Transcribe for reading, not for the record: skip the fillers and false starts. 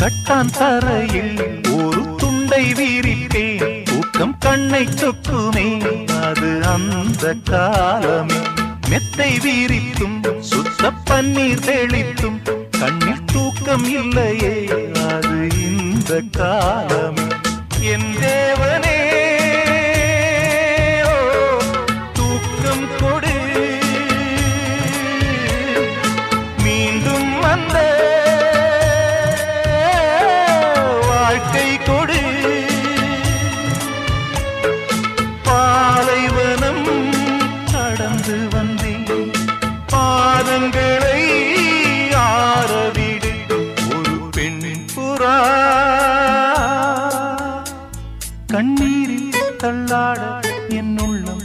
கட்டான் தரையில் ஒரு துண்டை வீரிப்பேன் தூக்கம் கண்ணை சொக்குமே அது அந்த காலமே மெத்தை வீரித்தும் சுத்த பன்னீர் தெளித்தும் கண்ணில் தூக்கம் இல்லையே அது இந்த காலமே என் தேவனே தூக்கம் கொடு மீண்டும் வந்த வாழ்க்கை கொடு பாலைவனம் கடந்து வந்தேன் பாதங்களை ஆரவிடு ஒரு பெண் புறா கண்ணீரில் தள்ளாட என் உள்ளம்